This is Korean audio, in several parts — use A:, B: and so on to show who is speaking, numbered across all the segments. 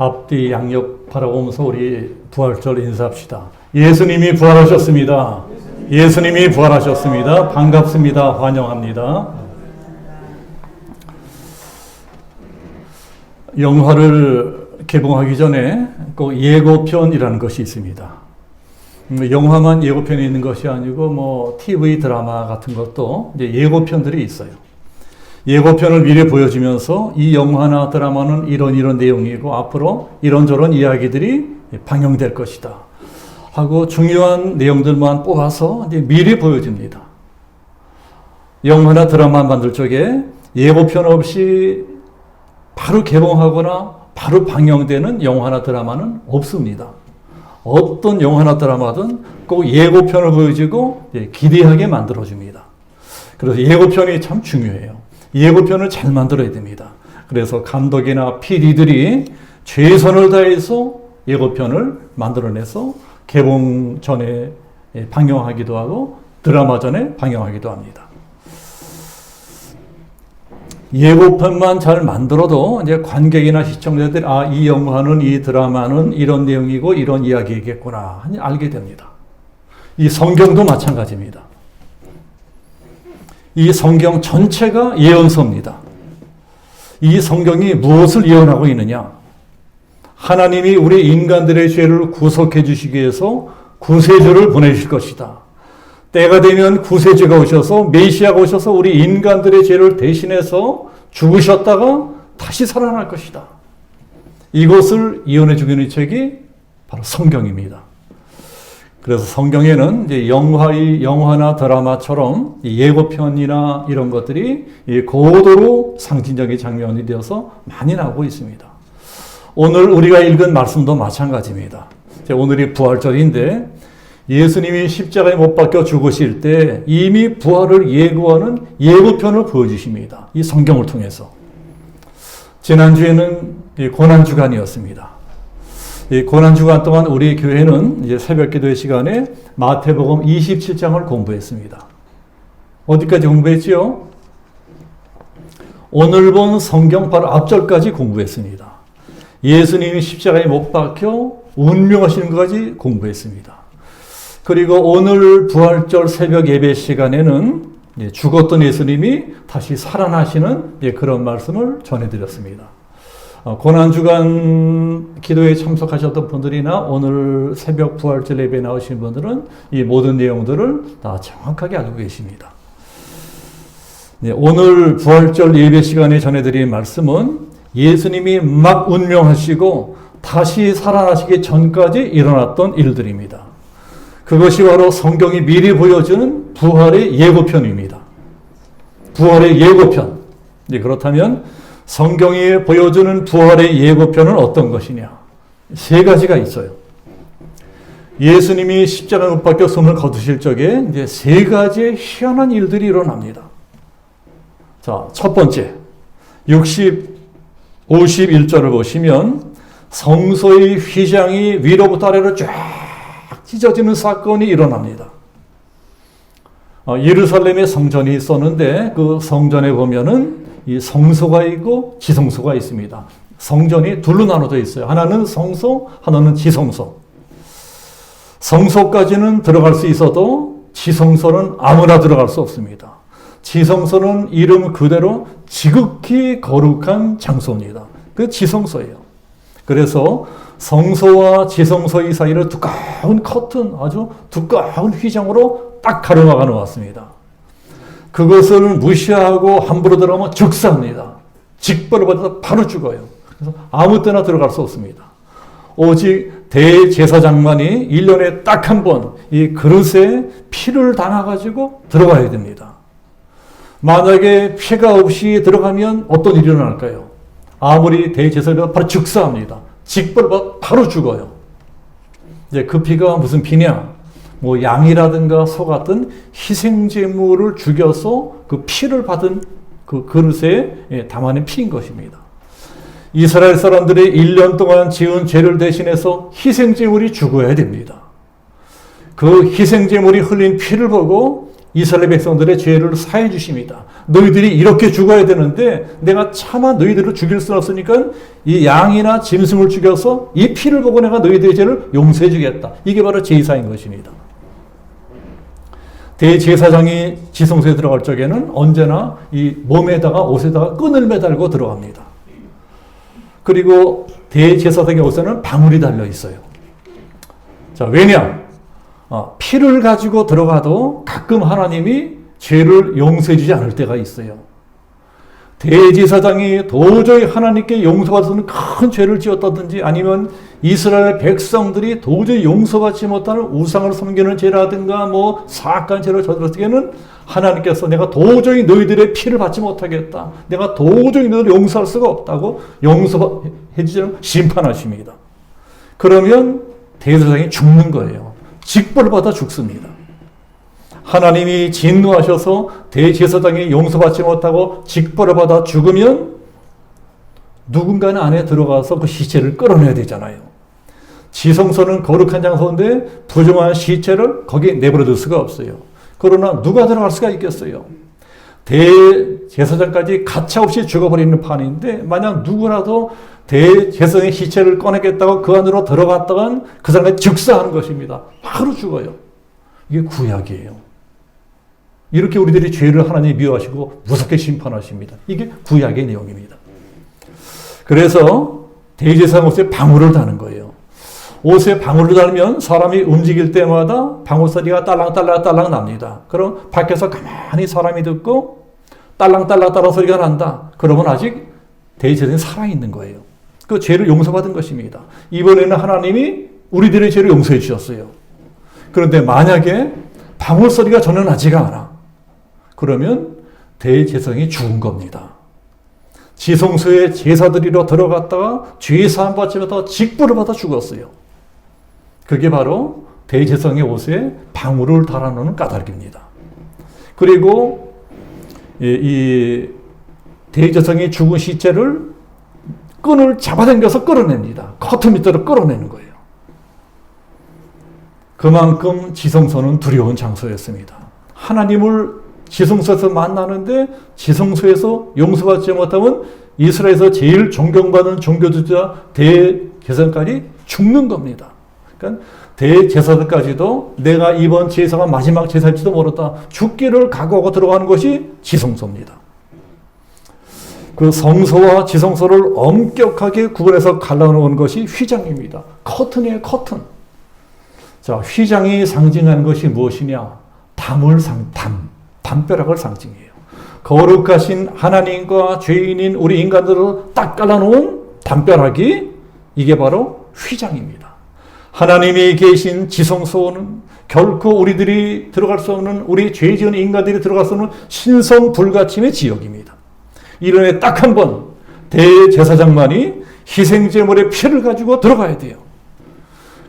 A: 앞뒤 양옆 바라보면서 우리 부활절 인사합시다. 예수님이 부활하셨습니다. 예수님이 부활하셨습니다. 반갑습니다. 환영합니다. 영화를 개봉하기 전에 꼭 예고편이라는 것이 있습니다. 영화만 예고편이 있는 것이 아니고 TV 드라마 같은 것도 이제 예고편들이 있어요. 예고편을 미리 보여주면서 이 영화나 드라마는 이런 내용이고 앞으로 이런저런 이야기들이 방영될 것이다 하고 중요한 내용들만 뽑아서 이제 미리 보여줍니다. 영화나 드라마 만들 적에 예고편 없이 바로 개봉하거나 바로 방영되는 영화나 드라마는 없습니다. 어떤 영화나 드라마든 꼭 예고편을 보여주고 기대하게 만들어줍니다. 그래서 예고편이 참 중요해요. 예고편을 잘 만들어야 됩니다. 그래서 감독이나 PD들이 최선을 다해서 예고편을 만들어내서 개봉 전에 방영하기도 하고 드라마 전에 방영하기도 합니다. 예고편만 잘 만들어도 이제 관객이나 시청자들이 이 영화는 이 드라마는 이런 내용이고 이런 이야기겠구나 알게 됩니다. 이 성경도 마찬가지입니다. 이 성경 전체가 예언서입니다. 이 성경이 무엇을 예언하고 있느냐? 하나님이 우리 인간들의 죄를 구속해 주시기 위해서 구세주를 보내실 것이다. 때가 되면 구세주가 오셔서 메시아가 오셔서 우리 인간들의 죄를 대신해서 죽으셨다가 다시 살아날 것이다. 이것을 예언해 주는 이 책이 바로 성경입니다. 그래서 성경에는 이제 영화나 드라마처럼 예고편이나 이런 것들이 고도로 상징적인 장면이 되어서 많이 나오고 있습니다. 오늘 우리가 읽은 말씀도 마찬가지입니다. 오늘이 부활절인데 예수님이 십자가에 못 박혀 죽으실 때 이미 부활을 예고하는 예고편을 보여주십니다. 이 성경을 통해서. 지난주에는 고난주간이었습니다. 이 고난주간 동안 우리 교회는 이제 새벽 기도의 시간에 마태복음 27장을 공부했습니다. 어디까지 공부했지요? 오늘 본 성경 바로 앞절까지 공부했습니다. 예수님이 십자가에 못 박혀 운명하시는 것까지 공부했습니다. 그리고 오늘 부활절 새벽 예배 시간에는 죽었던 예수님이 다시 살아나시는 그런 말씀을 전해드렸습니다. 고난주간 기도에 참석하셨던 분들이나 오늘 새벽 부활절 예배에 나오신 분들은 이 모든 내용들을 다 정확하게 알고 계십니다. 오늘 부활절 예배 시간에 전해드린 말씀은 예수님이 막 운명하시고 다시 살아나시기 전까지 일어났던 일들입니다. 그것이 바로 성경이 미리 보여주는 부활의 예고편입니다. 부활의 예고편. 그렇다면 성경이 보여주는 부활의 예고편은 어떤 것이냐? 세 가지가 있어요. 예수님이 십자가에 못 박혀 숨을 거두실 적에 이제 세 가지의 희한한 일들이 일어납니다. 자, 첫 번째, 51절을 보시면 성소의 휘장이 위로부터 아래로 쫙 찢어지는 사건이 일어납니다. 예루살렘에 성전이 있었는데 그 성전에 보면은 이 성소가 있고 지성소가 있습니다. 성전이 둘로 나눠져 있어요. 하나는 성소, 하나는 지성소. 성소까지는 들어갈 수 있어도 지성소는 아무나 들어갈 수 없습니다. 지성소는 이름 그대로 지극히 거룩한 장소입니다. 그 지성소예요. 그래서 성소와 지성소의 사이를 두꺼운 커튼, 아주 두꺼운 휘장으로 딱 가로막아 놓았습니다. 그것을 무시하고 함부로 들어가면 즉사합니다. 직벌을 받아서 바로 죽어요. 그래서 아무 때나 들어갈 수 없습니다. 오직 대제사장만이 1년에 딱 한 번 이 그릇에 피를 담아가지고 들어가야 됩니다. 만약에 피가 없이 들어가면 어떤 일이 일어날까요? 아무리 대제사장도 바로 즉사합니다. 직벌을 받아 바로 죽어요. 이제 그 피가 무슨 피냐? 양이라든가 소 같은 희생제물을 죽여서 그 피를 받은 그 그릇에 담아낸 피인 것입니다. 이스라엘 사람들이 1년 동안 지은 죄를 대신해서 희생제물이 죽어야 됩니다. 그 희생제물이 흘린 피를 보고 이스라엘 백성들의 죄를 사해 주십니다. 너희들이 이렇게 죽어야 되는데 내가 차마 너희들을 죽일 수는 없으니까 이 양이나 짐승을 죽여서 이 피를 보고 내가 너희들의 죄를 용서해 주겠다. 이게 바로 제사인 것입니다. 대제사장이 지성소에 들어갈 적에는 언제나 이 몸에다가 옷에다가 끈을 매달고 들어갑니다. 그리고 대제사장의 옷에는 방울이 달려 있어요. 자, 왜냐? 피를 가지고 들어가도 가끔 하나님이 죄를 용서해 주지 않을 때가 있어요. 대제사장이 도저히 하나님께 용서받을 수 없는 큰 죄를 지었다든지 아니면 이스라엘 백성들이 도저히 용서받지 못하는 우상을 섬기는 죄라든가 뭐 사악한 죄를 저질렀을 때는 하나님께서 내가 도저히 너희들의 피를 받지 못하겠다. 내가 도저히 너희들을 용서할 수가 없다고 용서해 주지 않으면 심판하십니다. 그러면 대제사장이 죽는 거예요. 직벌 받아 죽습니다. 하나님이 진노하셔서 대제사장이 용서받지 못하고 직벌을 받아 죽으면 누군가는 안에 들어가서 그 시체를 끌어내야 되잖아요. 지성소는 거룩한 장소인데 부정한 시체를 거기에 내버려둘 수가 없어요. 그러나 누가 들어갈 수가 있겠어요? 대제사장까지 가차없이 죽어버리는 판인데 만약 누구라도 대제사장의 시체를 꺼내겠다고 그 안으로 들어갔다간 그 사람이 즉사하는 것입니다. 바로 죽어요. 이게 구약이에요. 이렇게 우리들이 죄를 하나님이 미워하시고 무섭게 심판하십니다. 이게 구약의 내용입니다. 그래서 대제사장 옷에 방울을 다는 거예요. 옷에 방울을 달면 사람이 움직일 때마다 방울 소리가 딸랑딸랑 납니다. 그럼 밖에서 가만히 사람이 듣고 딸랑딸랑 소리가 난다. 그러면 아직 대제사장이 살아있는 거예요. 그 죄를 용서받은 것입니다. 이번에는 하나님이 우리들의 죄를 용서해 주셨어요. 그런데 만약에 방울 소리가 전혀 나지가 않아. 그러면 대제사장이 죽은 겁니다. 지성소에 제사드리러 들어갔다가 죄 사함 받지 못하고 직불을 받아 죽었어요. 그게 바로 대제사장의 옷에 방울을 달아놓는 까닭입니다. 그리고 이 대제사장이 죽은 시체를 끈을 잡아당겨서 끌어냅니다. 커튼 밑으로 끌어내는 거예요. 그만큼 지성소는 두려운 장소였습니다. 하나님을 지성소에서 만나는데 지성소에서 용서받지 못하면 이스라엘에서 제일 존경받는 종교주자 대제사장까지 죽는 겁니다. 그러니까 대제사장까지도 내가 이번 제사가 마지막 제사일지도 모르다 죽기를 각오하고 들어가는 것이 지성소입니다. 그 성소와 지성소를 엄격하게 구분해서 갈라놓은 것이 휘장입니다. 커튼이에요, 커튼. 자, 휘장이 상징하는 것이 무엇이냐? 담벼락을 상징해요. 거룩하신 하나님과 죄인인 우리 인간들을 딱 갈라놓은 담벼락이 이게 바로 휘장입니다. 하나님이 계신 지성소는 결코 우리들이 들어갈 수 없는 우리 죄 지은 인간들이 들어갈 수 없는 신성불가침의 지역입니다. 1년에 딱 한 번 대제사장만이 희생제물의 피를 가지고 들어가야 돼요.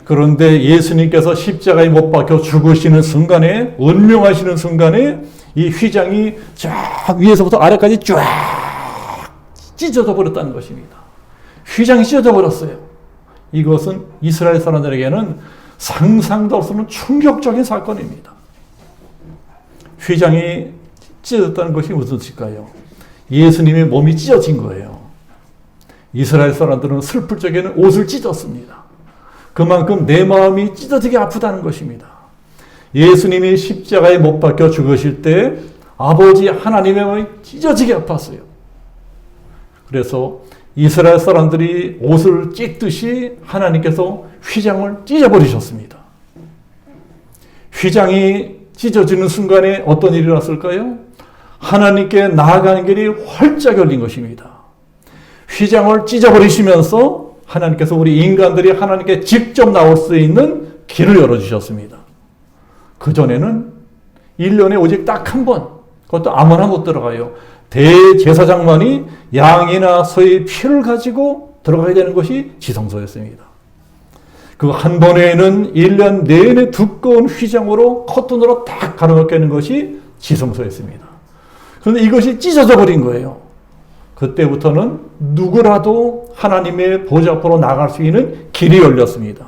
A: 그런데 예수님께서 십자가에 못 박혀 죽으시는 순간에 운명하시는 순간에 이 휘장이 쫙 위에서부터 아래까지 쫙 찢어져 버렸다는 것입니다. 휘장이 찢어져 버렸어요. 이것은 이스라엘 사람들에게는 상상도 할 수 없는 충격적인 사건입니다. 휘장이 찢어졌다는 것이 무슨 뜻일까요? 예수님의 몸이 찢어진 거예요. 이스라엘 사람들은 슬플 적에는 옷을 찢었습니다. 그만큼 내 마음이 찢어지게 아프다는 것입니다. 예수님이 십자가에 못 박혀 죽으실 때 아버지 하나님의 마음이 찢어지게 아팠어요. 그래서 이스라엘 사람들이 옷을 찢듯이 하나님께서 휘장을 찢어버리셨습니다. 휘장이 찢어지는 순간에 어떤 일이 일어났을까요? 하나님께 나아가는 길이 활짝 열린 것입니다. 휘장을 찢어버리시면서 하나님께서 우리 인간들이 하나님께 직접 나올 수 있는 길을 열어주셨습니다. 그전에는 1년에 오직 딱 한 번, 그것도 아무나 못 들어가요. 대제사장만이 양이나 소의 피를 가지고 들어가야 되는 것이 지성소였습니다. 그 한 번에는 1년 내내 두꺼운 휘장으로 커튼으로 딱 가로막혀 있는 것이 지성소였습니다. 그런데 이것이 찢어져 버린 거예요. 그때부터는 누구라도 하나님의 보좌 앞으로 나갈 수 있는 길이 열렸습니다.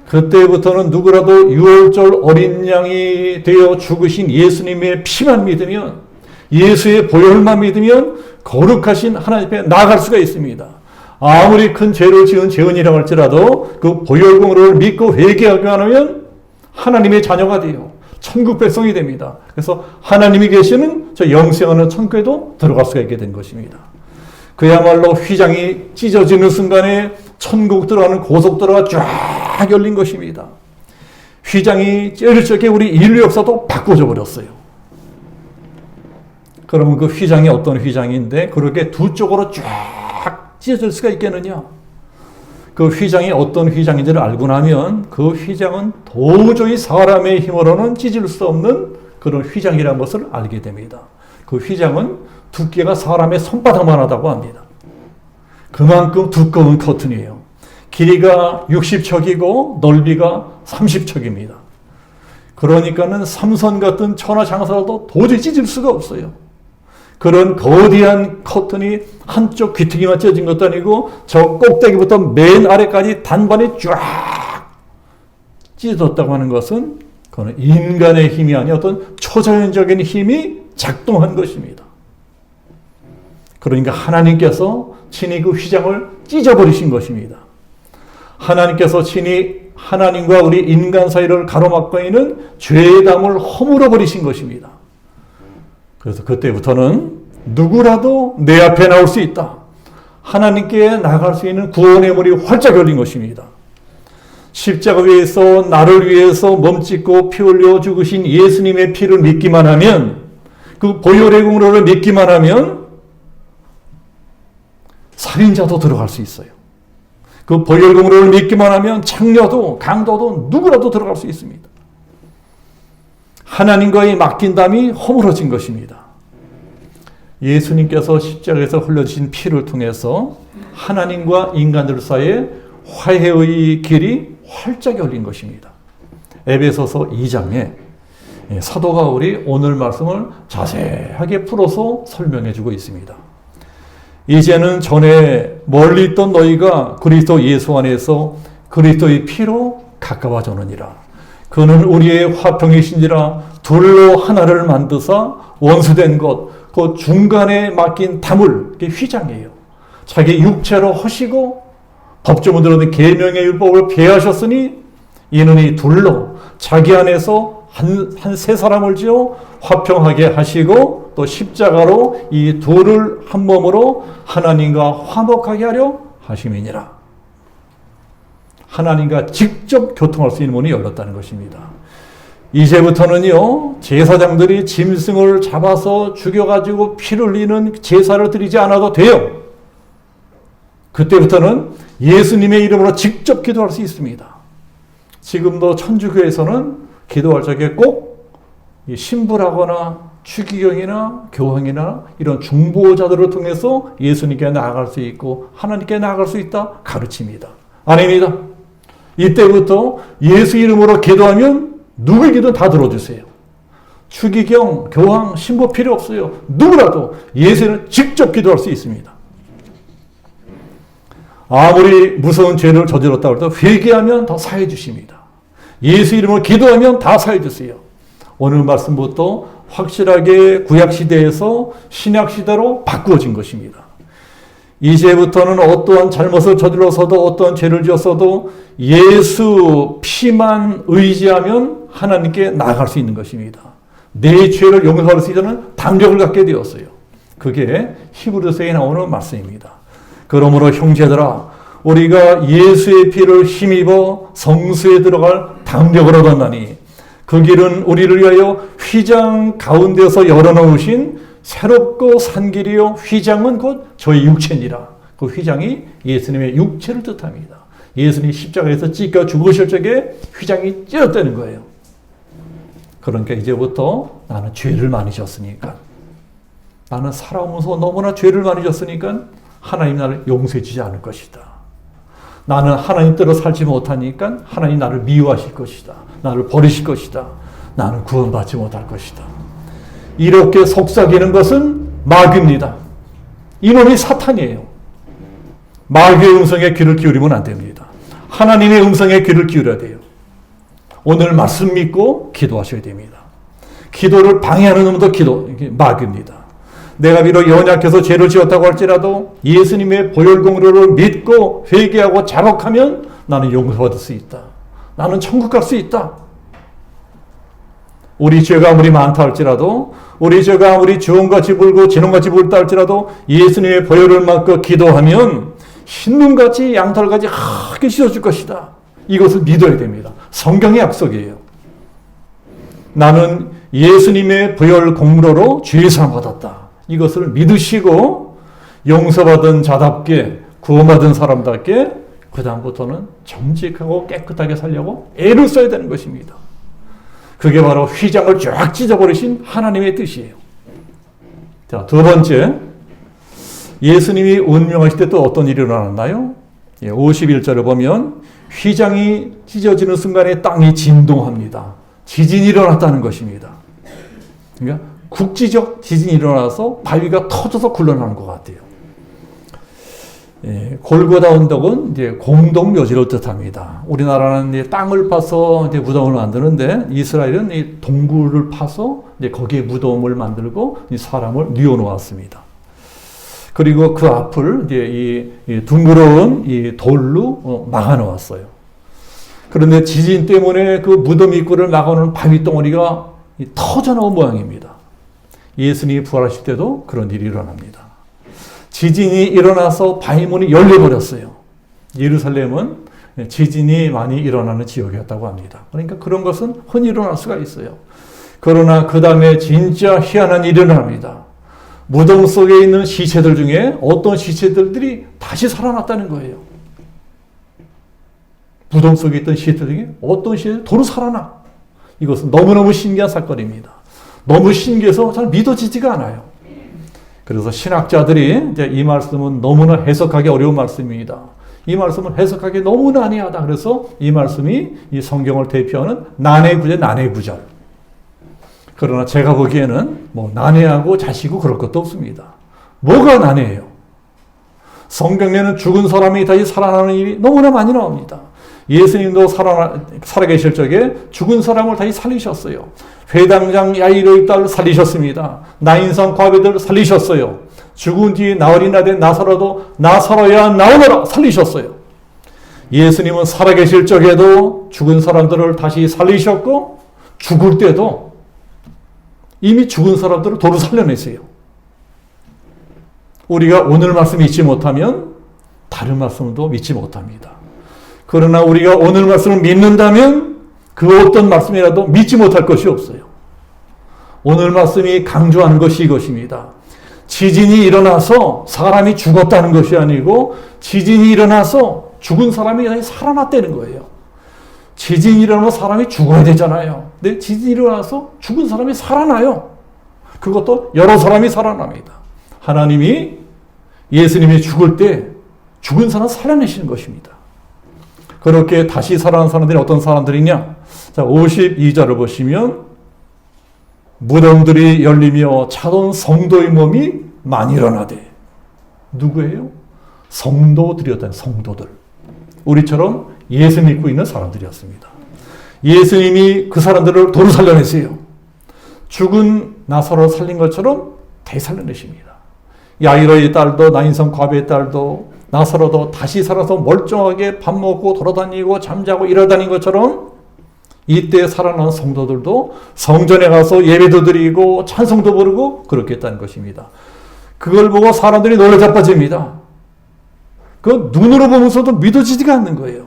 A: 그때부터는 누구라도 유월절 어린 양이 되어 죽으신 예수님의 피만 믿으면, 예수의 보혈만 믿으면 거룩하신 하나님 앞에 나아갈 수가 있습니다. 아무리 큰 죄를 지은 죄인이라고 할지라도 그 보혈공로를 믿고 회개하기만 하면 하나님의 자녀가 돼요. 천국 백성이 됩니다. 그래서 하나님이 계시는 저 영생하는 천국에도 들어갈 수가 있게 된 것입니다. 그야말로 휘장이 찢어지는 순간에 천국 들어가는 고속도로가 쫙 열린 것입니다. 휘장이 찢어질 적에 우리 인류 역사도 바꿔져 버렸어요. 그러면 그 휘장이 어떤 휘장인데 그렇게 두 쪽으로 쫙 찢어질 수가 있겠느냐? 그 휘장이 어떤 휘장인지를 알고 나면 그 휘장은 도저히 사람의 힘으로는 찢을 수 없는 그런 휘장이라는 것을 알게 됩니다. 그 휘장은 두께가 사람의 손바닥만 하다고 합니다. 그만큼 두꺼운 커튼이에요. 길이가 60척이고 넓이가 30척입니다. 그러니까는 삼선 같은 천하장사라도 도저히 찢을 수가 없어요. 그런 거대한 커튼이 한쪽 귀퉁이만 찢어진 것도 아니고 저 꼭대기부터 맨 아래까지 단반이 쫙 찢어졌다고 하는 것은 그건 인간의 힘이 아닌 어떤 초자연적인 힘이 작동한 것입니다. 그러니까 하나님께서 친히 그 휘장을 찢어버리신 것입니다. 하나님께서 친히 하나님과 우리 인간 사이를 가로막고 있는 죄의 담을 허물어 버리신 것입니다. 그래서 그때부터는 누구라도 내 앞에 나올 수 있다. 하나님께 나갈 수 있는 구원의 문이 활짝 열린 것입니다. 십자가 위에서 나를 위해서 몸짓고 피 흘려 죽으신 예수님의 피를 믿기만 하면, 그 보혈의 공로를 믿기만 하면 살인자도 들어갈 수 있어요. 그 보혈 공로를 믿기만 하면 창녀도 강도도 누구라도 들어갈 수 있습니다. 하나님과의 맡긴담이 허물어진 것입니다. 예수님께서 십자가에서 흘려주신 피를 통해서 하나님과 인간들 사이에 화해의 길이 활짝 열린 것입니다. 에베소서 2장에 사도 바울이 오늘 말씀을 자세하게 풀어서 설명해 주고 있습니다. 이제는 전에 멀리 있던 너희가 그리스도 예수 안에서 그리스도의 피로 가까워졌느니라. 그는 우리의 화평이신지라 둘로 하나를 만드사 원수된 것, 그 중간에 맡긴 담을, 그게 휘장이에요. 자기 육체로 하시고 법조문으로는 계명의 율법을 폐하셨으니 이는 이 둘로 자기 안에서 한 세 사람을 지어 화평하게 하시고 또 십자가로 이 둘을 한 몸으로 하나님과 화목하게 하려 하심이니라. 하나님과 직접 교통할 수 있는 문이 열렸다는 것입니다. 이제부터는요, 제사장들이 짐승을 잡아서 죽여가지고 피를 흘리는 제사를 드리지 않아도 돼요. 그때부터는 예수님의 이름으로 직접 기도할 수 있습니다. 지금도 천주교에서는 기도할 적에 꼭 신부라거나 추기경이나 교황이나 이런 중보자들을 통해서 예수님께 나아갈 수 있고 하나님께 나아갈 수 있다 가르칩니다. 아닙니다. 이때부터 예수 이름으로 기도하면 누구의 기도 다 들어주세요. 추기경, 교황, 신부 필요 없어요. 누구라도 예수는 직접 기도할 수 있습니다. 아무리 무서운 죄를 저질렀다고 해도 회개하면 다 사해 주십니다. 예수 이름으로 기도하면 다 사해 주세요. 오늘 말씀부터 확실하게 구약시대에서 신약시대로 바꾸어진 것입니다. 이제부터는 어떠한 잘못을 저질러서도 어떠한 죄를 지었어도 예수 피만 의지하면 하나님께 나아갈 수 있는 것입니다. 내 죄를 용서할 수 있는 담력을 갖게 되었어요. 그게 히브리서에 나오는 말씀입니다. 그러므로 형제들아, 우리가 예수의 피를 힘입어 성수에 들어갈 담력을 얻었나니 그 길은 우리를 위하여 휘장 가운데서 열어놓으신 새롭고 산 길이요 휘장은 곧 저희 육체니라. 그 휘장이 예수님의 육체를 뜻합니다. 예수님이 십자가에서 찢겨 죽으실 적에 휘장이 찢었다는 거예요. 그러니까 이제부터 나는 죄를 많이 졌으니까, 나는 살아오면서 너무나 죄를 많이 졌으니까 하나님 나를 용서해 주지 않을 것이다. 나는 하나님 뜻대로 살지 못하니까 하나님 나를 미워하실 것이다. 나를 버리실 것이다. 나는 구원받지 못할 것이다. 이렇게 속삭이는 것은 마귀입니다. 이놈이 사탄이에요. 마귀의 음성에 귀를 기울이면 안 됩니다. 하나님의 음성에 귀를 기울여야 돼요. 오늘 말씀 믿고 기도하셔야 됩니다. 기도를 방해하는 놈도 마귀입니다. 내가 비록 연약해서 죄를 지었다고 할지라도 예수님의 보혈 공로를 믿고 회개하고 자복하면 나는 용서받을 수 있다. 나는 천국 갈 수 있다. 우리 죄가 아무리 많다 할지라도, 우리 죄가 아무리 주홍같이 불고 진홍같이 불다 할지라도 예수님의 보혈을 맞고 기도하면 흰눈같이 양털같이 하게 씻어줄 것이다. 이것을 믿어야 됩니다. 성경의 약속이에요. 나는 예수님의 보혈 공로로 죄사함 받았다. 이것을 믿으시고 용서받은 자답게, 구원받은 사람답게 그 다음부터는 정직하고 깨끗하게 살려고 애를 써야 되는 것입니다. 그게 바로 휘장을 쫙 찢어버리신 하나님의 뜻이에요. 자, 두 번째, 예수님이 운명하실 때 또 어떤 일이 일어났나요? 51절을 보면 휘장이 찢어지는 순간에 땅이 진동합니다. 지진이 일어났다는 것입니다. 그러니까 국지적 지진이 일어나서 바위가 터져서 굴러나는 것 같아요. 골고다 언덕은 이제 공동 묘지를 뜻합니다. 우리나라는 이제 땅을 파서 이제 무덤을 만드는데 이스라엘은 이 동굴을 파서 이제 거기에 무덤을 만들고 이 사람을 뉘어놓았습니다. 그리고 그 앞을 이제 이 둥그러운 이 돌로 막아놓았어요. 그런데 지진 때문에 그 무덤 입구를 막아놓은 바위 덩어리가 터져 나온 모양입니다. 예수님이 부활하실 때도 그런 일이 일어납니다. 지진이 일어나서 바위문이 열려버렸어요. 예루살렘은 지진이 많이 일어나는 지역이었다고 합니다. 그러니까 그런 것은 흔히 일어날 수가 있어요. 그러나 그 다음에 진짜 희한한 일이 일어납니다. 무덤 속에 있는 시체들 중에 어떤 시체들이 다시 살아났다는 거예요. 무덤 속에 있던 시체들 중에 어떤 시체들이 도로 살아나. 이것은 너무너무 신기한 사건입니다. 너무 신기해서 잘 믿어지지가 않아요. 그래서 신학자들이 이제 이 말씀은 너무나 해석하기 어려운 말씀입니다. 이 말씀은 해석하기 너무 난해하다. 그래서 이 말씀이 이 성경을 대표하는 난해구절. 그러나 제가 보기에는 뭐 난해하고 자시고 그럴 것도 없습니다. 뭐가 난해해요? 성경에는 죽은 사람이 다시 살아나는 일이 너무나 많이 나옵니다. 예수님도 살아계실 적에 죽은 사람을 다시 살리셨어요. 회당장 야이로의 딸 살리셨습니다. 나인성 과부들 살리셨어요. 죽은 뒤에 나흘이나 된 나사로야 나오너라 살리셨어요. 예수님은 살아계실 적에도 죽은 사람들을 다시 살리셨고 죽을 때도 이미 죽은 사람들을 도로 살려냈어요. 우리가 오늘 말씀 믿지 못하면 다른 말씀도 믿지 못합니다. 그러나 우리가 오늘 말씀을 믿는다면 그 어떤 말씀이라도 믿지 못할 것이 없어요. 오늘 말씀이 강조하는 것이 이것입니다. 지진이 일어나서 사람이 죽었다는 것이 아니고 지진이 일어나서 죽은 사람이 다시 살아났다는 거예요. 지진이 일어나면 사람이 죽어야 되잖아요. 근데 지진이 일어나서 죽은 사람이 살아나요. 그것도 여러 사람이 살아납니다. 하나님이 예수님이 죽을 때 죽은 사람 살아내시는 것입니다. 그렇게 다시 살아난 사람들이 어떤 사람들이냐? 자, 52절을 보시면 무덤들이 열리며 차던 성도의 몸이 많이 일어나되. 누구예요? 성도들이었다는 성도들. 우리처럼 예수 믿고 있는 사람들이었습니다. 예수님이 그 사람들을 도로 살려내세요. 죽은 나사로를 살린 것처럼 되살려내십니다. 야이로의 딸도 나인성 과부의 딸도 나사로도 다시 살아서 멀쩡하게 밥 먹고 돌아다니고 잠자고 일어다닌 것처럼 이때 살아난 성도들도 성전에 가서 예배도 드리고 찬송도 부르고 그렇게 했다는 것입니다. 그걸 보고 사람들이 놀라 자빠집니다. 그 눈으로 보면서도 믿어지지가 않는 거예요.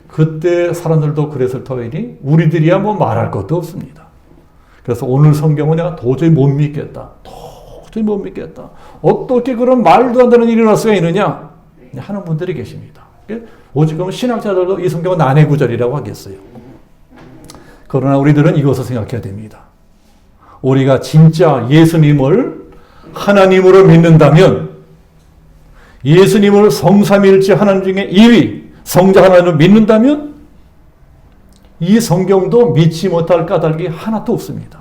A: 그때 사람들도 그랬을 터이니 우리들이야 뭐 말할 것도 없습니다. 그래서 오늘 성경은 내가 도저히 못 믿겠다. 도저히 못 믿겠다. 어떻게 그런 말도 안 되는 일이 일어날 수가 있느냐 하는 분들이 계십니다. 오직하면 신학자들도 이 성경은 난해구절이라고 하겠어요. 그러나 우리들은 이것을 생각해야 됩니다. 우리가 진짜 예수님을 하나님으로 믿는다면 예수님을 성삼일체 하나님 중에 2위 성자 하나님을 믿는다면 이 성경도 믿지 못할 까닭이 하나도 없습니다.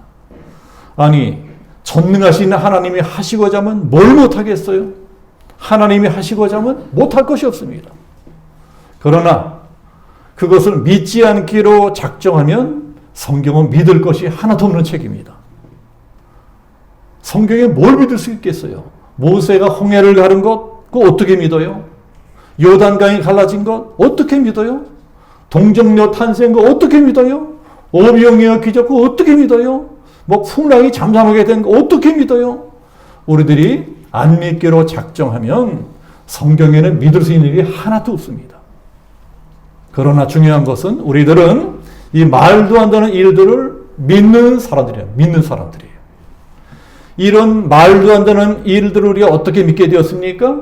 A: 아니 전능하신 하나님이 하시고자 하면 뭘 못하겠어요? 하나님이 하시고자 하면 못할 것이 없습니다. 그러나 그것을 믿지 않기로 작정하면 성경은 믿을 것이 하나도 없는 책입니다. 성경에 뭘 믿을 수 있겠어요? 모세가 홍해를 가른 것, 그거 어떻게 믿어요? 요단강이 갈라진 것, 어떻게 믿어요? 동정녀 탄생 거 어떻게 믿어요? 오병이어 기적 거 어떻게 믿어요? 뭐 풍랑이 잠잠하게 된 거 어떻게 믿어요? 우리들이 안 믿기로 작정하면 성경에는 믿을 수 있는 일이 하나도 없습니다. 그러나 중요한 것은 우리들은 이 말도 안 되는 일들을 믿는 사람들이에요. 믿는 사람들이에요. 이런 말도 안 되는 일들을 우리가 어떻게 믿게 되었습니까?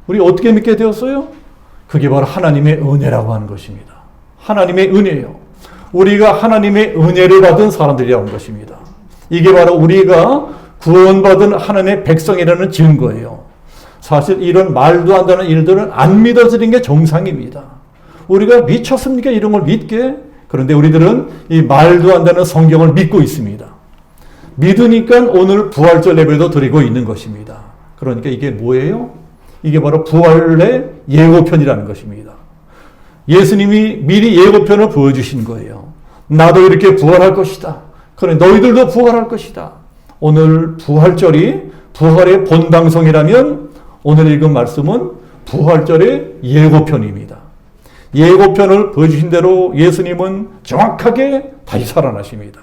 A: 우리 어떻게 믿게 되었어요? 그게 바로 하나님의 은혜라고 하는 것입니다. 하나님의 은혜예요. 우리가 하나님의 은혜를 받은 사람들이라고 하는 것입니다. 이게 바로 우리가 구원받은 하나님의 백성이라는 증거예요. 사실 이런 말도 안 되는 일들은 안 믿어지는 게 정상입니다. 우리가 미쳤습니까? 이런 걸 믿게? 그런데 우리들은 이 말도 안 되는 성경을 믿고 있습니다. 믿으니까 오늘 부활절 예배도 드리고 있는 것입니다. 그러니까 이게 뭐예요? 이게 바로 부활의 예고편이라는 것입니다. 예수님이 미리 예고편을 보여주신 거예요. 나도 이렇게 부활할 것이다. 그래 너희들도 부활할 것이다. 오늘 부활절이 부활의 본방송이라면 오늘 읽은 말씀은 부활절의 예고편입니다. 예고편을 보여주신 대로 예수님은 정확하게 다시 살아나십니다.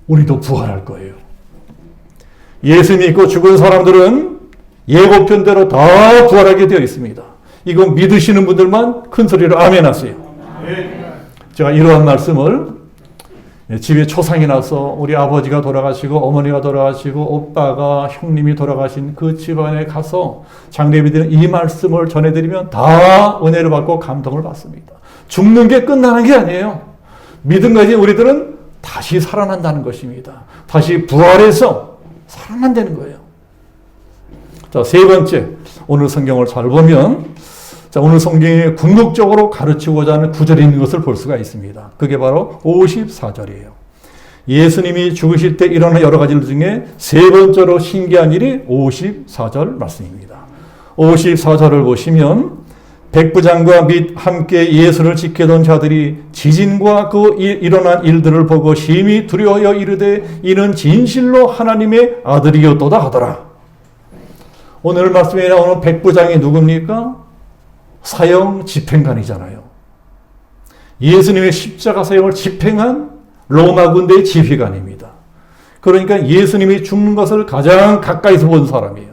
A: 우리도 부활할 거예요. 예수 믿고 죽은 사람들은 예고편대로 다 부활하게 되어 있습니다. 이거 믿으시는 분들만 큰 소리로 아멘 하세요. 제가 이러한 말씀을 집에 초상이 나서 우리 아버지가 돌아가시고 어머니가 돌아가시고 오빠가 형님이 돌아가신 그 집안에 가서 장례비들은 이 말씀을 전해드리면 다 은혜를 받고 감동을 받습니다. 죽는 게 끝나는 게 아니에요. 믿음 가진 우리들은 다시 살아난다는 것입니다. 다시 부활해서 살아난다는 거예요. 자, 세 번째, 오늘 성경을 잘 보면 자, 오늘 성경이 궁극적으로 가르치고자 하는 구절이 있는 것을 볼 수가 있습니다. 그게 바로 54절이에요. 예수님이 죽으실 때 일어난 여러 가지 일 중에 세 번째로 신기한 일이 54절 말씀입니다. 54절을 보시면 백부장과 및 함께 예수를 지켜던 자들이 지진과 그 일어난 일들을 보고 심히 두려워하여 이르되 이는 진실로 하나님의 아들이었도다 하더라. 오늘 말씀에 나오는 백부장이 누굽니까? 사형 집행관이잖아요. 예수님의 십자가 사형을 집행한 로마 군대의 지휘관입니다. 그러니까 예수님이 죽는 것을 가장 가까이서 본 사람이에요.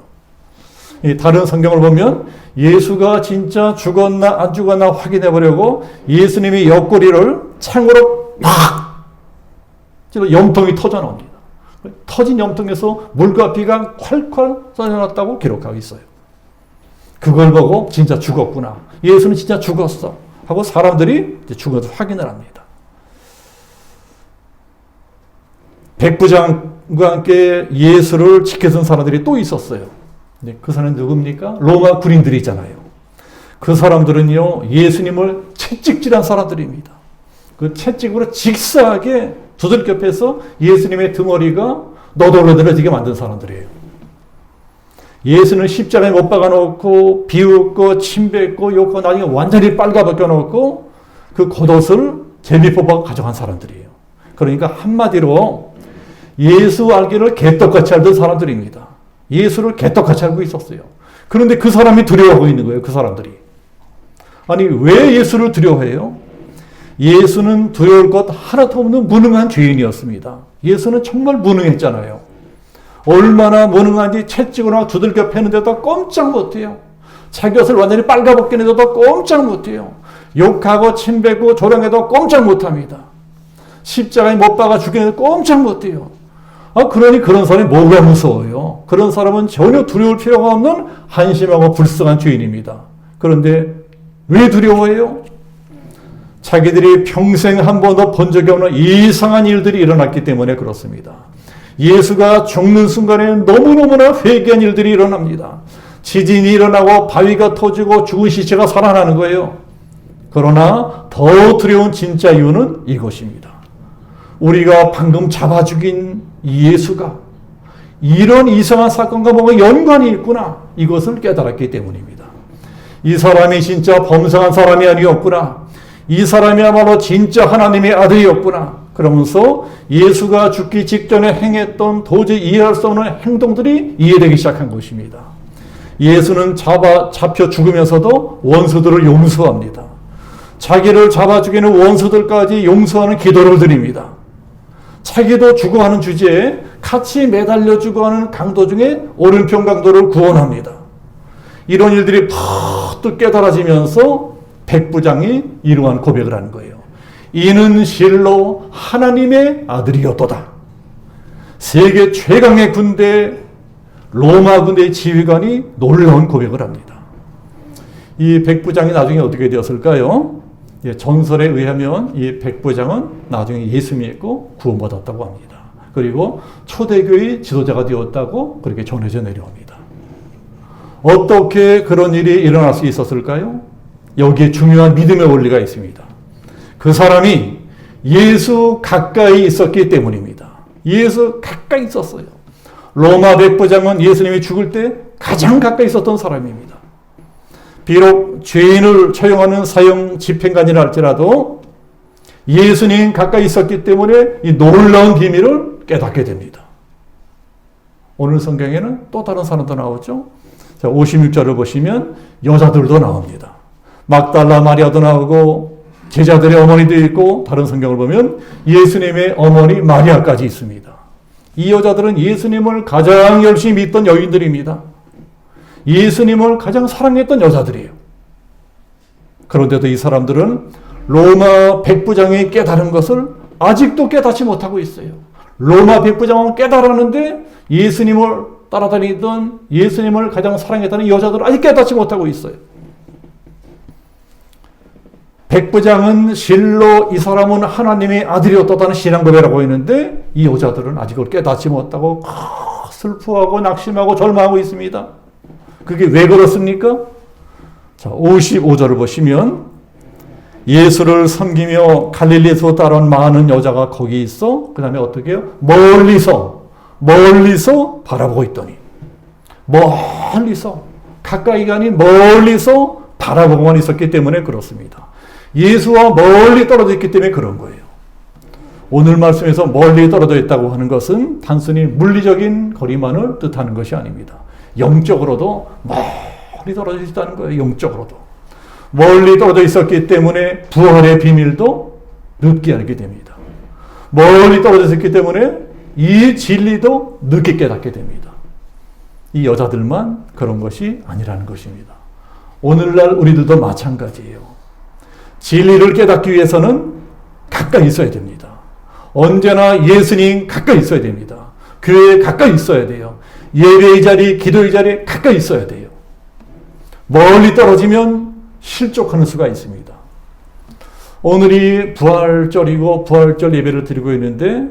A: 다른 성경을 보면 예수가 진짜 죽었나 안 죽었나 확인해 보려고 예수님의 옆구리를 창으로 막 찔러 염통이 터져 나옵니다. 터진 염통에서 물과 피가 콸콸 쏟아졌다고 기록하고 있어요. 그걸 보고 진짜 죽었구나. 예수는 진짜 죽었어. 하고 사람들이 죽은 것을 확인을 합니다. 백부장과 함께 예수를 지켜준 사람들이 또 있었어요. 그 사람은 누굽니까? 로마 군인들이잖아요. 그 사람들은요, 예수님을 채찍질한 사람들입니다. 그 채찍으로 직사하게 두들겨 패서 예수님의 등허리가 너덜너덜해지게 만든 사람들이에요. 예수는 십자가에 못 박아 놓고 비웃고 침뱉고 욕하고 나중에 완전히 빨가벗겨 놓고 그 겉옷을 제비 뽑아 가져간 사람들이에요. 그러니까 한마디로 예수 알기를 개떡같이 알던 사람들입니다. 예수를 개떡같이 알고 있었어요. 그런데 그 사람이 두려워하고 있는 거예요. 그 사람들이. 아니 왜 예수를 두려워해요? 예수는 두려울 것 하나도 없는 무능한 죄인이었습니다. 예수는 정말 무능했잖아요. 얼마나 무능한지 채찍으로 두들겨 패는데도 꼼짝 못해요. 자기 옷을 완전히 빨가벗긴 해도 꼼짝 못해요. 욕하고 침뱉고 조롱해도 꼼짝 못합니다. 십자가에 못 박아 죽이는 해도 꼼짝 못해요. 그러니 그런 사람이 뭐가 무서워요? 그런 사람은 전혀 두려울 필요가 없는 한심하고 불쌍한 죄인입니다. 그런데 왜 두려워해요? 자기들이 평생 한 번도 본 적이 없는 이상한 일들이 일어났기 때문에 그렇습니다. 예수가 죽는 순간에 너무너무나 회개한 일들이 일어납니다. 지진이 일어나고 바위가 터지고 죽은 시체가 살아나는 거예요. 그러나 더 두려운 진짜 이유는 이것입니다. 우리가 방금 잡아 죽인 예수가 이런 이상한 사건과 뭔가 연관이 있구나. 이것을 깨달았기 때문입니다. 이 사람이 진짜 범상한 사람이 아니었구나. 이 사람이야말로 진짜 하나님의 아들이었구나. 그러면서 예수가 죽기 직전에 행했던 도저히 이해할 수 없는 행동들이 이해되기 시작한 것입니다. 예수는 잡혀 죽으면서도 원수들을 용서합니다. 자기를 잡아 죽이는 원수들까지 용서하는 기도를 드립니다. 자기도 죽어가는 주제에 같이 매달려 죽어가는 강도 중에 오른편 강도를 구원합니다. 이런 일들이 팍 깨달아지면서 백부장이 이러한 고백을 하는 거예요. 이는 실로 하나님의 아들이었도다. 세계 최강의 군대 로마 군대의 지휘관이 놀라운 고백을 합니다. 이 백부장이 나중에 어떻게 되었을까요? 전설에 의하면 이 백부장은 나중에 예수 믿고 구원받았다고 합니다. 그리고 초대교회 지도자가 되었다고 그렇게 전해져 내려옵니다. 어떻게 그런 일이 일어날 수 있었을까요? 여기에 중요한 믿음의 원리가 있습니다. 그 사람이 예수 가까이 있었기 때문입니다. 예수 가까이 있었어요. 로마 백부장은 예수님이 죽을 때 가장 가까이 있었던 사람입니다. 비록 죄인을 처형하는 사형 집행관이라 할지라도 예수님 가까이 있었기 때문에 이 놀라운 비밀을 깨닫게 됩니다. 오늘 성경에는 또 다른 사람도 나오죠. 자, 56절을 보시면 여자들도 나옵니다. 막달라 마리아도 나오고 제자들의 어머니도 있고 다른 성경을 보면 예수님의 어머니 마리아까지 있습니다. 이 여자들은 예수님을 가장 열심히 믿던 여인들입니다. 예수님을 가장 사랑했던 여자들이에요. 그런데도 이 사람들은 로마 백부장이 깨달은 것을 아직도 깨닫지 못하고 있어요. 로마 백부장은 깨달았는데 예수님을 따라다니던 예수님을 가장 사랑했다는 여자들은 아직 깨닫지 못하고 있어요. 백부장은 실로 이 사람은 하나님의 아들이었다는 신앙 고백을 있는데 이 여자들은 아직 그걸 깨닫지 못하고 슬퍼하고 낙심하고 절망하고 있습니다. 그게 왜 그렇습니까? 자, 55절을 보시면 예수를 섬기며 갈릴리에서 따라온 많은 여자가 거기 있어 그 다음에 어떻게 해요? 멀리서 바라보고 있더니 멀리서 가까이가 아닌 멀리서 바라보고만 있었기 때문에 그렇습니다. 예수와 멀리 떨어져 있기 때문에 그런 거예요. 오늘 말씀에서 멀리 떨어져 있다고 하는 것은 단순히 물리적인 거리만을 뜻하는 것이 아닙니다. 영적으로도 멀리 떨어져 있다는 거예요. 영적으로도. 멀리 떨어져 있었기 때문에 부활의 비밀도 늦게 알게 됩니다. 멀리 떨어져 있기 때문에 이 진리도 늦게 깨닫게 됩니다. 이 여자들만 그런 것이 아니라는 것입니다. 오늘날 우리들도 마찬가지예요. 진리를 깨닫기 위해서는 가까이 있어야 됩니다. 언제나 예수님 가까이 있어야 됩니다. 교회에 가까이 있어야 돼요. 예배의 자리, 기도의 자리에 가까이 있어야 돼요. 멀리 떨어지면 실족하는 수가 있습니다. 오늘이 부활절이고 부활절 예배를 드리고 있는데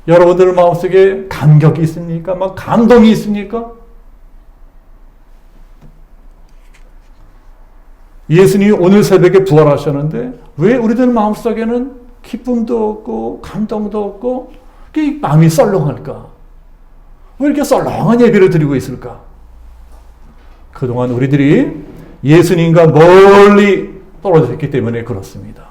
A: 여러분들 마음속에 감격이 있습니까? 막 감동이 있습니까? 예수님이 오늘 새벽에 부활하셨는데 왜 우리들 마음속에는 기쁨도 없고 감동도 없고 마음이 썰렁할까? 왜 이렇게 썰렁한 예배를 드리고 있을까? 그동안 우리들이 예수님과 멀리 떨어져 있기 때문에 그렇습니다.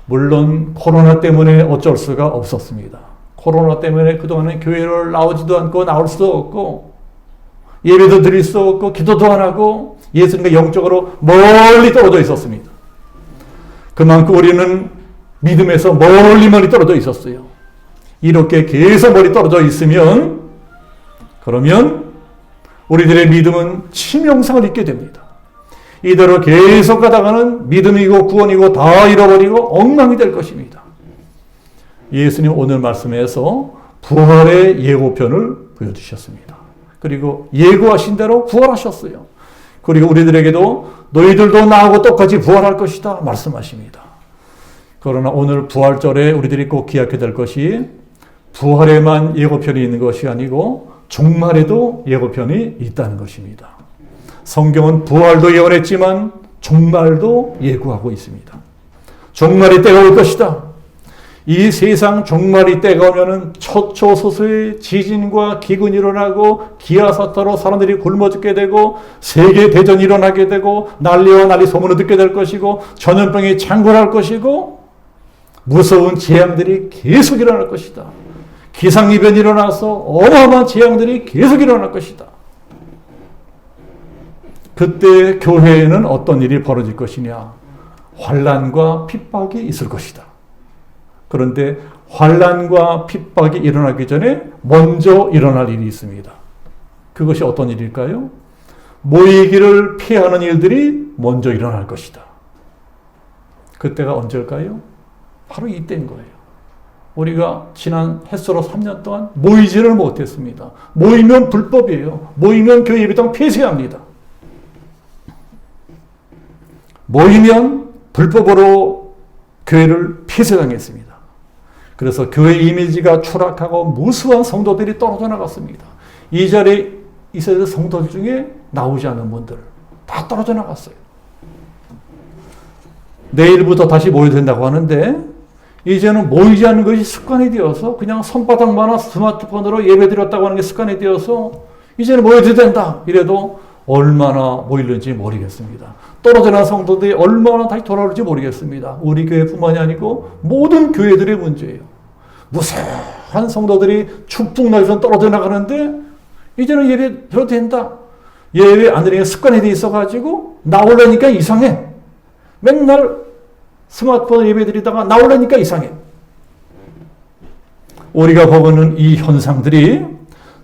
A: 물론 코로나 때문에 어쩔 수가 없었습니다. 코로나 때문에 그동안은 교회를 나오지도 않고 나올 수도 없고 예배도 드릴 수 없고 기도도 안 하고 예수님과 영적으로 멀리 떨어져 있었습니다. 그만큼 우리는 믿음에서 멀리 떨어져 있었어요. 이렇게 계속 멀리 떨어져 있으면 그러면 우리들의 믿음은 치명상을 입게 됩니다. 이대로 계속 가다가는 믿음이고 구원이고 다 잃어버리고 엉망이 될 것입니다. 예수님 오늘 말씀에서 부활의 예고편을 보여주셨습니다. 그리고 예고하신 대로 부활하셨어요. 그리고 우리들에게도 너희들도 나하고 똑같이 부활할 것이다 말씀하십니다. 그러나 오늘 부활절에 우리들이 꼭 기억해야 될 것이 부활에만 예고편이 있는 것이 아니고 종말에도 예고편이 있다는 것입니다. 성경은 부활도 예언했지만 종말도 예고하고 있습니다. 종말의 때가 올 것이다. 이 세상 종말이 때가 오면은 처처소소의 지진과 기근이 일어나고 기아사타로 사람들이 굶어 죽게 되고 세계 대전이 일어나게 되고 난리와 난리 소문을 듣게 될 것이고 전염병이 창궐할 것이고 무서운 재앙들이 계속 일어날 것이다. 기상이변이 일어나서 어마어마한 재앙들이 계속 일어날 것이다. 그때 교회에는 어떤 일이 벌어질 것이냐? 환난과 핍박이 있을 것이다. 그런데 환난과 핍박이 일어나기 전에 먼저 일어날 일이 있습니다. 그것이 어떤 일일까요? 모이기를 피하는 일들이 먼저 일어날 것이다. 그때가 언제일까요? 바로 이때인 거예요. 우리가 지난 햇서로 3년 동안 모이지를 못했습니다. 모이면 불법이에요. 모이면 교회 예배당 폐쇄합니다. 모이면 불법으로 교회를 폐쇄당했습니다. 그래서 교회 이미지가 추락하고 무수한 성도들이 떨어져 나갔습니다. 이 자리에 있어야 성도들 중에 나오지 않은 분들 다 떨어져 나갔어요. 내일부터 다시 모여야 된다고 하는데 이제는 모이지 않는 것이 습관이 되어서 그냥 손바닥만한 스마트폰으로 예배드렸다고 하는 게 습관이 되어서 이제는 모여야 된다 이래도 얼마나 모일는지 모르겠습니다. 떨어져 나간 성도들이 얼마나 다시 돌아올지 모르겠습니다. 우리 교회뿐만이 아니고 모든 교회들의 문제예요. 무수한 성도들이 축복날에서 떨어져 나가는데 이제는 예배 들어도 된다. 예배 안 드리는 습관이 돼 있어가지고 나오려니까 이상해. 맨날 스마트폰 예배 드리다가 나오려니까 이상해. 우리가 보고는 이 현상들이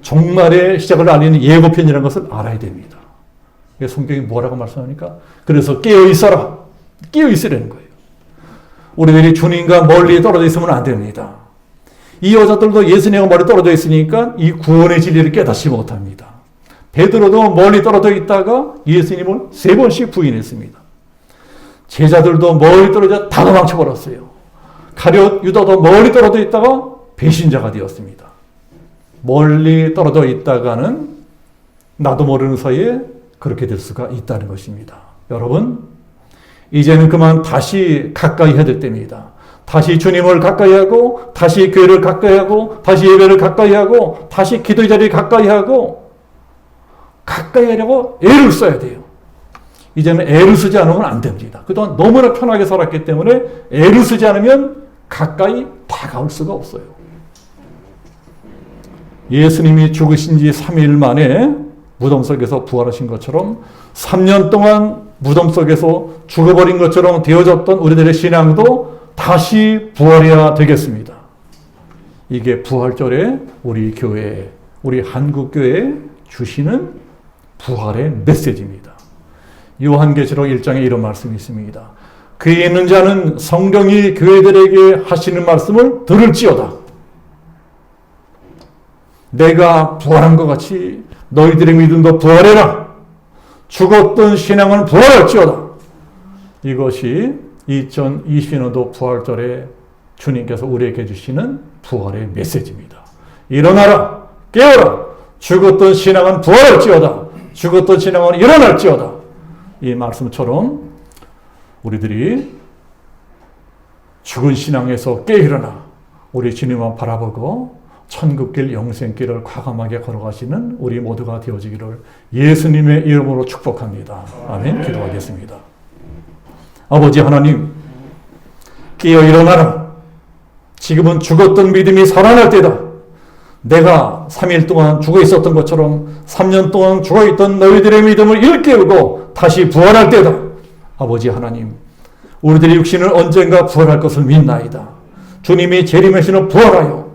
A: 종말의 시작을 알리는 예고편이라는 것을 알아야 됩니다. 성경이 뭐라고 말씀하니까 그래서 깨어 있어라. 깨어 있으라는 거예요. 우리들이 주님과 멀리 떨어져 있으면 안 됩니다. 이 여자들도 예수님과 멀리 떨어져 있으니까 이 구원의 진리를 깨닫지 못합니다. 베드로도 멀리 떨어져 있다가 예수님을 3번씩 부인했습니다. 제자들도 멀리 떨어져 다 도망쳐버렸어요. 가룟 유다도 멀리 떨어져 있다가 배신자가 되었습니다. 멀리 떨어져 있다가는 나도 모르는 사이에 그렇게 될 수가 있다는 것입니다. 여러분, 이제는 그만 다시 가까이 해야 될 때입니다. 다시 주님을 가까이 하고, 다시 교회를 가까이 하고, 다시 예배를 가까이 하고, 다시 기도의 자리를 가까이 하고, 가까이 하려고 애를 써야 돼요. 이제는 애를 쓰지 않으면 안 됩니다. 그동안 너무나 편하게 살았기 때문에 애를 쓰지 않으면 가까이 다가올 수가 없어요. 예수님이 죽으신 지 3일 만에 무덤 속에서 부활하신 것처럼 3년 동안 무덤 속에서 죽어버린 것처럼 되어졌던 우리들의 신앙도 다시 부활해야 되겠습니다. 이게 부활절에 우리 교회, 우리 한국교회에 주시는 부활의 메시지입니다. 요한계시록 1장에 이런 말씀이 있습니다. 그에 있는 자는 성령이 교회들에게 하시는 말씀을 들을지어다. 내가 부활한 것 같이 너희들의 믿음도 부활해라. 죽었던 신앙은 부활할지어다. 이것이 2020년도 부활절에 주님께서 우리에게 주시는 부활의 메시지입니다. 일어나라. 깨어라. 죽었던 신앙은 부활할지어다. 죽었던 신앙은 일어날지어다. 이 말씀처럼 우리들이 죽은 신앙에서 깨어 일어나 우리 주님만 바라보고 천국길 영생길을 과감하게 걸어가시는 우리 모두가 되어지기를 예수님의 이름으로 축복합니다. 아멘. 기도하겠습니다. 아버지 하나님, 깨어 일어나라. 지금은 죽었던 믿음이 살아날 때다. 내가 3일 동안 죽어 있었던 것처럼 3년 동안 죽어 있던 너희들의 믿음을 일깨우고 다시 부활할 때다. 아버지 하나님, 우리들의 육신은 언젠가 부활할 것을 믿나이다. 주님이 재림하시는 부활하여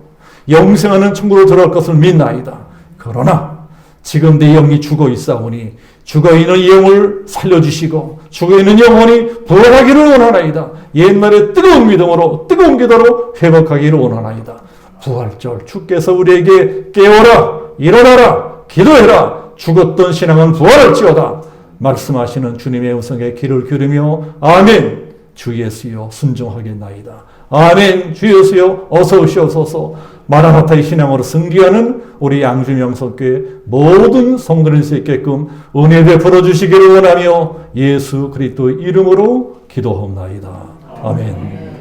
A: 영생하는 천국으로 들어갈 것을 믿나이다. 그러나 지금 내 영이 죽어 있사오니 죽어있는 이 영을 살려주시고 죽어있는 영혼이 부활하기를 원하나이다. 옛날의 뜨거운 믿음으로 뜨거운 기도로 회복하기를 원하나이다. 부활절 주께서 우리에게 깨어라, 일어나라, 기도해라. 죽었던 신앙은 부활할지어다. 말씀하시는 주님의 음성에 귀를 기울이며 아멘. 주 예수여 순종하겠나이다. 아멘. 주 예수여 어서 오시옵소서. 마라나타의 신앙으로 승리하는 우리 양주명석교회 모든 성도들 수 있게끔 은혜 베풀어 주시기를 원하며 예수 그리스도의 이름으로 기도하옵나이다. 아멘.